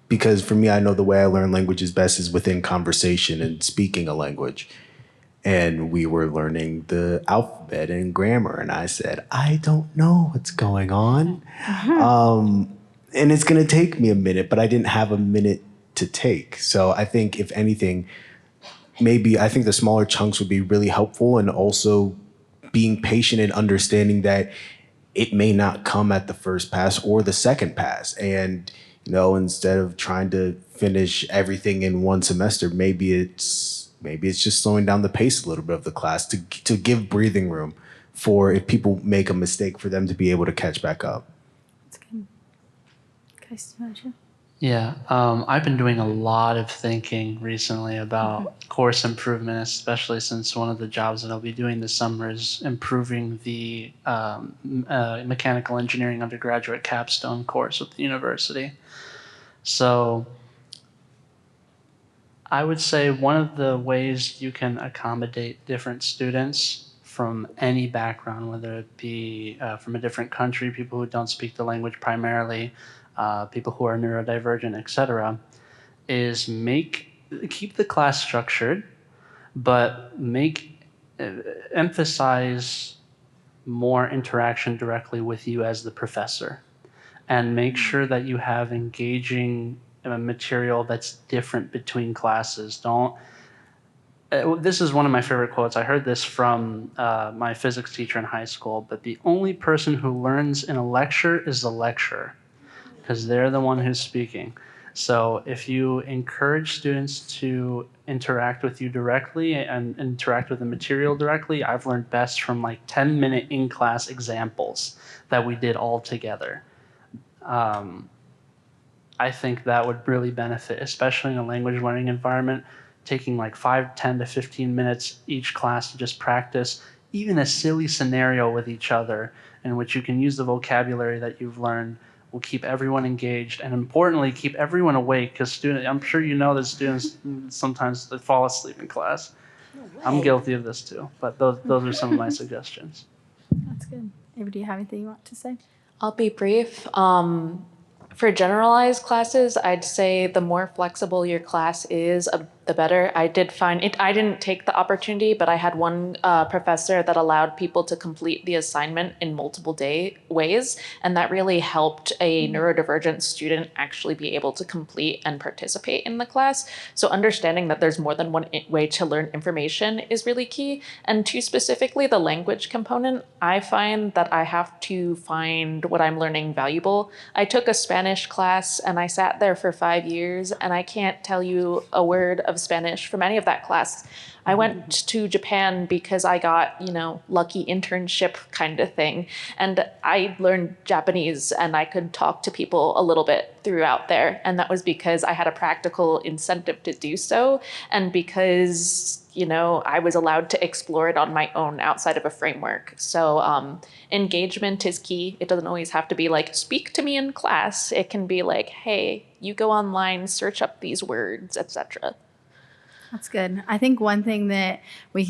Because for me, I know the way I learn languages best is within conversation and speaking a language. And we were learning the alphabet and grammar. And I said, I don't know what's going on. And it's going to take me a minute, but I didn't have a minute to take. So I think, if anything, I think the smaller chunks would be really helpful, and also being patient and understanding that it may not come at the first pass or the second pass. And instead of trying to finish everything in one semester, maybe it's just slowing down the pace a little bit of the class to give breathing room for, if people make a mistake, for them to be able to catch back up. That's good. Kais, do you want to share? Yeah, I've been doing a lot of thinking recently about course improvement, especially since one of the jobs that I'll be doing this summer is improving the mechanical engineering undergraduate capstone course with the university. So I would say one of the ways you can accommodate different students from any background, whether it be from a different country, people who don't speak the language primarily, people who are neurodivergent, etc., is keep the class structured, but emphasize more interaction directly with you as the professor, and make sure that you have engaging material that's different between classes. This is one of my favorite quotes. I heard this from my physics teacher in high school, but the only person who learns in a lecture is the lecturer. because they're the one who's speaking. So if you encourage students to interact with you directly and interact with the material directly, I've learned best from like 10-minute in-class examples that we did all together. I think that would really benefit, especially in a language learning environment, taking like 5, 10 to 15 minutes each class to just practice even a silly scenario with each other in which you can use the vocabulary that you've learned will keep everyone engaged and importantly keep everyone awake because I'm sure you know that students sometimes they fall asleep in class. I'm guilty of this too, but those are some of my suggestions. That's good. Ava, do you have anything you want to say? I'll be brief. For generalized classes, I'd say the more flexible your class is, the better. I did find it. I didn't take the opportunity, but I had one professor that allowed people to complete the assignment in multiple ways, and that really helped a neurodivergent student actually be able to complete and participate in the class. So understanding that there's more than one way to learn information is really key. And to specifically the language component, I find that I have to find what I'm learning valuable. I took a Spanish class and I sat there for 5 years, and I can't tell you a word of Spanish from any of that class. I went to Japan because I got, lucky internship kind of thing. And I learned Japanese and I could talk to people a little bit throughout there. And that was because I had a practical incentive to do so. And because, I was allowed to explore it on my own outside of a framework. So engagement is key. It doesn't always have to be like, speak to me in class. It can be like, hey, you go online, search up these words, etc. That's good. I think one thing that we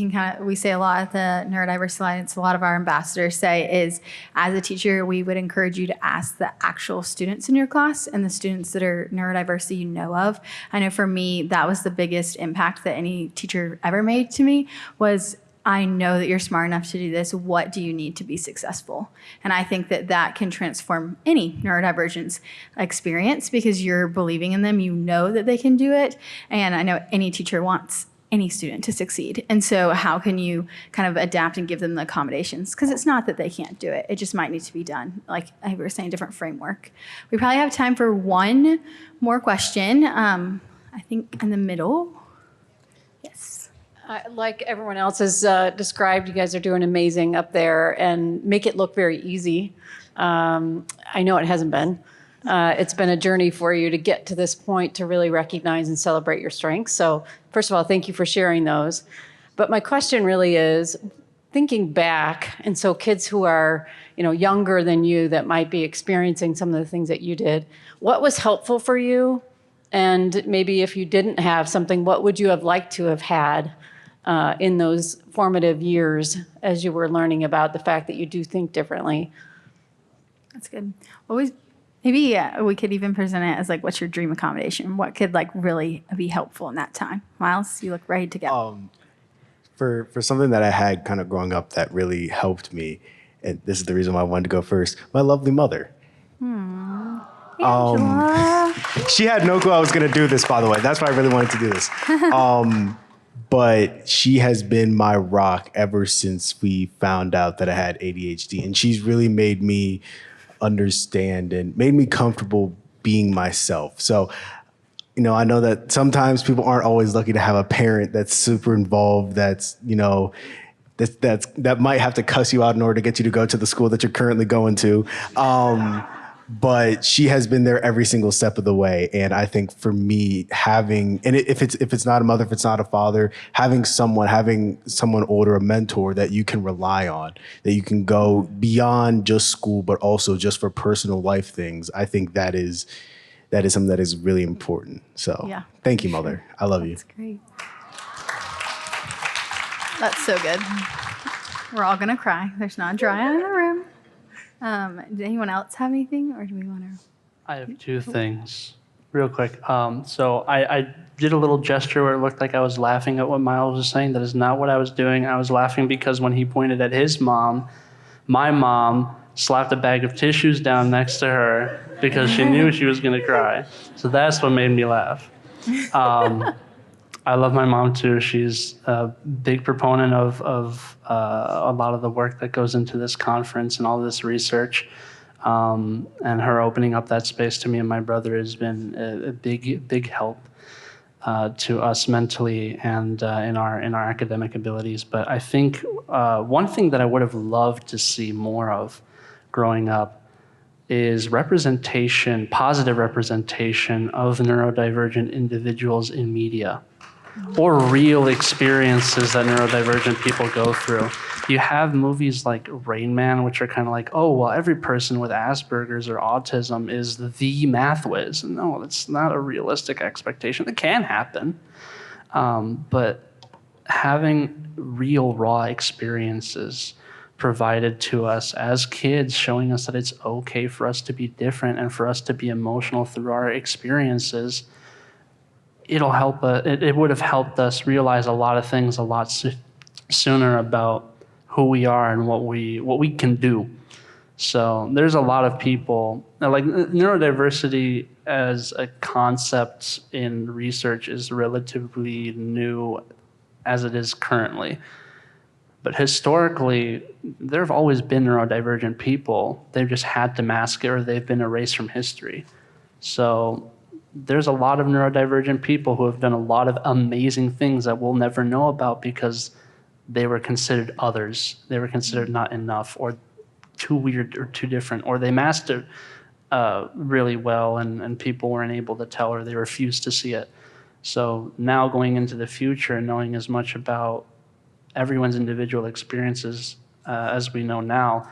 say a lot at the Neurodiverse Alliance, a lot of our ambassadors say is, as a teacher, we would encourage you to ask the actual students in your class and the students that are neurodiverse that you know of. I know for me, that was the biggest impact that any teacher ever made to me was, I know that you're smart enough to do this. What do you need to be successful? And I think that can transform any neurodivergence experience because you're believing in them. You know that they can do it. And I know any teacher wants any student to succeed. And so how can you kind of adapt and give them the accommodations? Because it's not that they can't do it. It just might need to be done. Like I was saying, different framework. We probably have time for one more question. I think in the middle. Yes. Like everyone else has described, you guys are doing amazing up there and make it look very easy. I know it hasn't been. It's been a journey for you to get to this point to really recognize and celebrate your strengths. So first of all, thank you for sharing those. But my question really is, thinking back, and so kids who are younger than you that might be experiencing some of the things that you did, what was helpful for you? And maybe if you didn't have something, what would you have liked to have had in those formative years as you were learning about the fact that you do think differently? That's good. Maybe we could even present it as like, what's your dream accommodation? What could like really be helpful in that time? Miles, you look ready to go. For something that I had kind of growing up that really helped me, and this is the reason why I wanted to go first, my lovely mother. Angela. She had no clue I was going to do this, by the way. That's why I really wanted to do this. But she has been my rock ever since we found out that I had ADHD. And she's really made me understand and made me comfortable being myself. So, I know that sometimes people aren't always lucky to have a parent that's super involved, that might have to cuss you out in order to get you to go to the school that you're currently going to. But she has been there every single step of the way. And I think for me, if it's not a mother, if it's not a father, having someone older, a mentor that you can rely on, that you can go beyond just school, but also just for personal life things, I think that is something that is really important. So yeah. Thank you, Mother. I love you. That's great. That's so good. We're all going to cry. There's not a dry eye in the room. Does anyone else have anything, or do we want to? I have two things, real quick. So I did a little gesture where it looked like I was laughing at what Miles was saying. That is not what I was doing. I was laughing because when he pointed at his mom, my mom slapped a bag of tissues down next to her because she knew she was going to cry. So that's what made me laugh. I love my mom too. She's a big proponent of a lot of the work that goes into this conference and all this research. And her opening up that space to me and my brother has been a big help to us mentally and in our academic abilities. But I think one thing that I would have loved to see more of growing up is representation, positive representation of neurodivergent individuals in media or real experiences that neurodivergent people go through. You have movies like Rain Man, which are kind of like, oh, well, every person with Asperger's or autism is the math whiz. No, that's not a realistic expectation. It can happen. But having real, raw experiences provided to us as kids, showing us that it's okay for us to be different and for us to be emotional through our experiences, it'll help. It would have helped us realize a lot of things a lot sooner about who we are and what we can do. So there's a lot of people, like neurodiversity as a concept in research is relatively new as it is currently. But historically, there have always been neurodivergent people. They've just had to mask it or they've been erased from history. So there's a lot of neurodivergent people who have done a lot of amazing things that we'll never know about because they were considered others. They were considered not enough or too weird or too different, or they masked it really well and people weren't able to tell or they refused to see it. So now going into the future, knowing as much about everyone's individual experiences as we know now,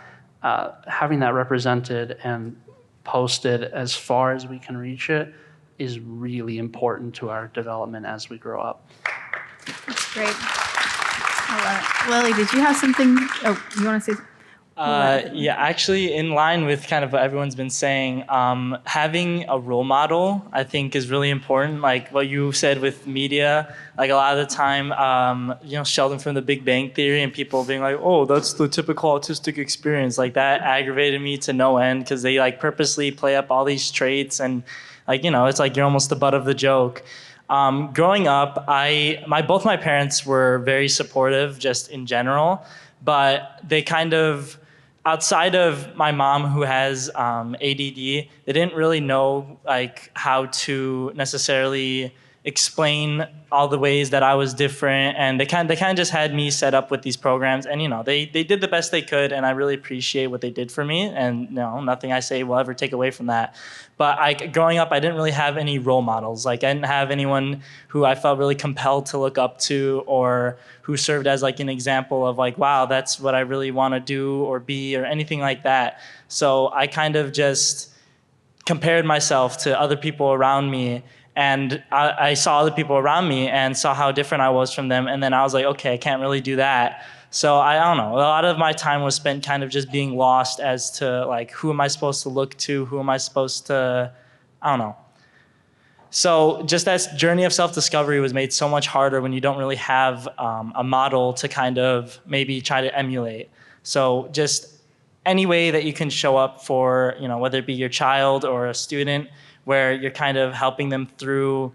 having that represented and posted as far as we can reach it is really important to our development as we grow up. That's great. I love it. Lily, did you have something? Oh, you want to say? Yeah, actually, in line with kind of what everyone's been saying, having a role model, I think, is really important. Like what you said with media, like a lot of the time, Sheldon from The Big Bang Theory and people being like, oh, that's the typical autistic experience. Like that aggravated me to no end because they like purposely play up all these traits and it's like you're almost the butt of the joke. Growing up, both my parents were very supportive just in general, but they kind of, outside of my mom who has ADD, they didn't really know like how to necessarily explain all the ways that I was different, and they kind of just had me set up with these programs, and they did the best they could, and I really appreciate what they did for me, and nothing I say will ever take away from that. But growing up, I didn't really have any role models. Like I didn't have anyone who I felt really compelled to look up to or who served as like an example of like, wow, that's what I really want to do or be or anything like that. So I kind of just compared myself to other people around me, and I saw other people around me and saw how different I was from them. And then I was like, okay, I can't really do that. So I don't know. A lot of my time was spent kind of just being lost as to like, who am I supposed to look to? Who am I supposed to, I don't know. So just that journey of self-discovery was made so much harder when you don't really have a model to kind of maybe try to emulate. So just any way that you can show up for, whether it be your child or a student, where you're kind of helping them through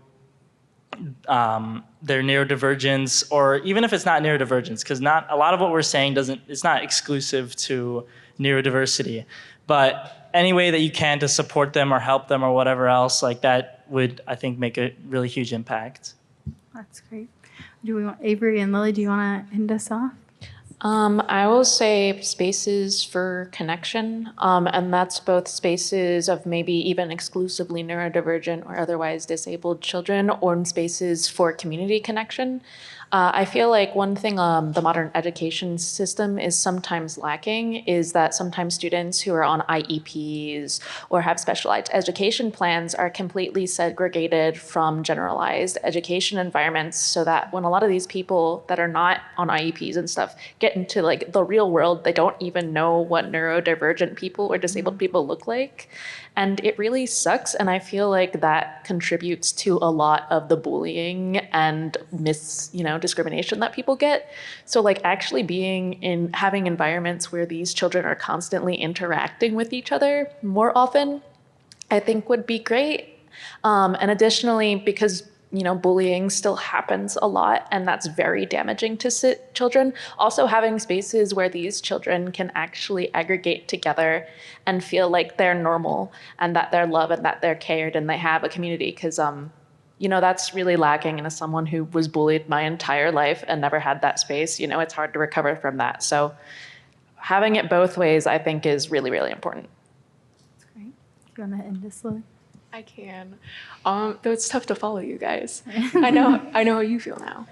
their neurodivergence, or even if it's not neurodivergence, because not a lot of what we're saying it's not exclusive to neurodiversity, but any way that you can to support them or help them or whatever else, like that would, I think, make a really huge impact. That's great. Do we want Avery and Lily? Do you want to end us off? I will say spaces for connection, and that's both spaces of maybe even exclusively neurodivergent or otherwise disabled children, or spaces for community connection. I feel like one thing the modern education system is sometimes lacking is that sometimes students who are on IEPs or have specialized education plans are completely segregated from generalized education environments, so that when a lot of these people that are not on IEPs and stuff get into like the real world, they don't even know what neurodivergent people or disabled people look like. And it really sucks. And I feel like that contributes to a lot of the bullying and discrimination that people get. So like actually having environments where these children are constantly interacting with each other more often, I think would be great. And additionally, because bullying still happens a lot, and that's very damaging to children. Also, having spaces where these children can actually aggregate together and feel like they're normal and that they're loved and that they're cared and they have a community, because that's really lacking. And as someone who was bullied my entire life and never had that space, it's hard to recover from that. So having it both ways, I think, is really, really important. That's great. Do you want to end this, Lily? I can. Though it's tough to follow you guys. I know how you feel now.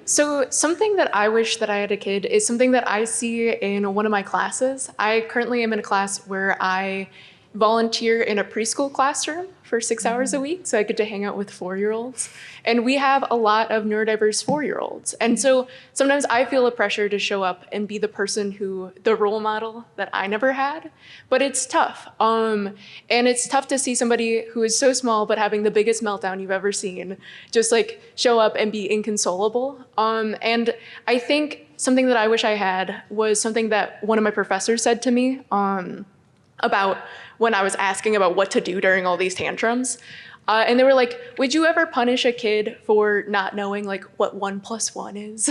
So something that I wish that I had a kid is something that I see in one of my classes. I currently am in a class where I volunteer in a preschool classroom for 6 hours a week. So I get to hang out with 4-year-olds. And we have a lot of neurodiverse 4-year-olds. And so sometimes I feel a pressure to show up and be the role model that I never had. But it's tough. And it's tough to see somebody who is so small but having the biggest meltdown you've ever seen just like show up and be inconsolable. And I think something that I wish I had was something that one of my professors said to me about when I was asking about what to do during all these tantrums. And they were like, would you ever punish a kid for not knowing like what 1 + 1 is?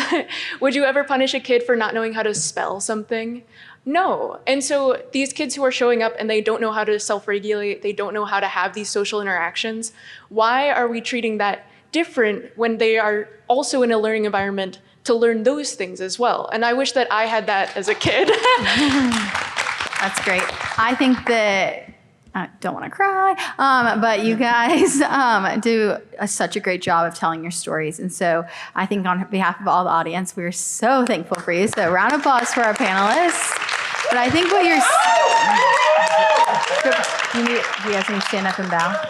Would you ever punish a kid for not knowing how to spell something? No. And so these kids who are showing up and they don't know how to self-regulate, they don't know how to have these social interactions, why are we treating that different when they are also in a learning environment to learn those things as well? And I wish that I had that as a kid. That's great. I think that, I don't want to cry, but you guys do such a great job of telling your stories. And so I think on behalf of all the audience, we're so thankful for you. So round of applause for our panelists. But I think what you guys need to stand up and bow.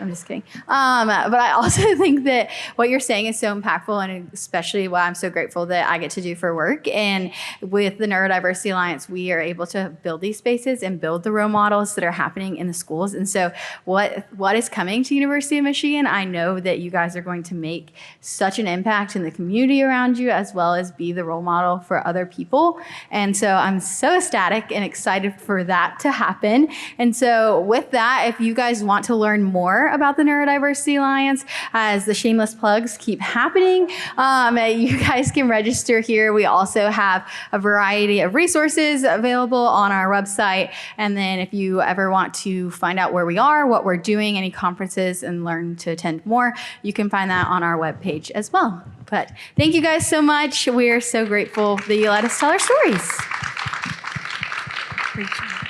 I'm just kidding. But I also think that what you're saying is so impactful, and especially why I'm so grateful that I get to do for work. And with the Neurodiversity Alliance, we are able to build these spaces and build the role models that are happening in the schools. And so what is coming to University of Michigan, I know that you guys are going to make such an impact in the community around you, as well as be the role model for other people. And so I'm so ecstatic and excited for that to happen. And so with that, if you guys want to learn more about the Neurodiversity Alliance, as the shameless plugs keep happening, you guys can register here. We also have a variety of resources available on our website. And then if you ever want to find out where we are, what we're doing, any conferences, and learn to attend more, you can find that on our webpage as well. But thank you guys so much. We are so grateful that you let us tell our stories. Great job.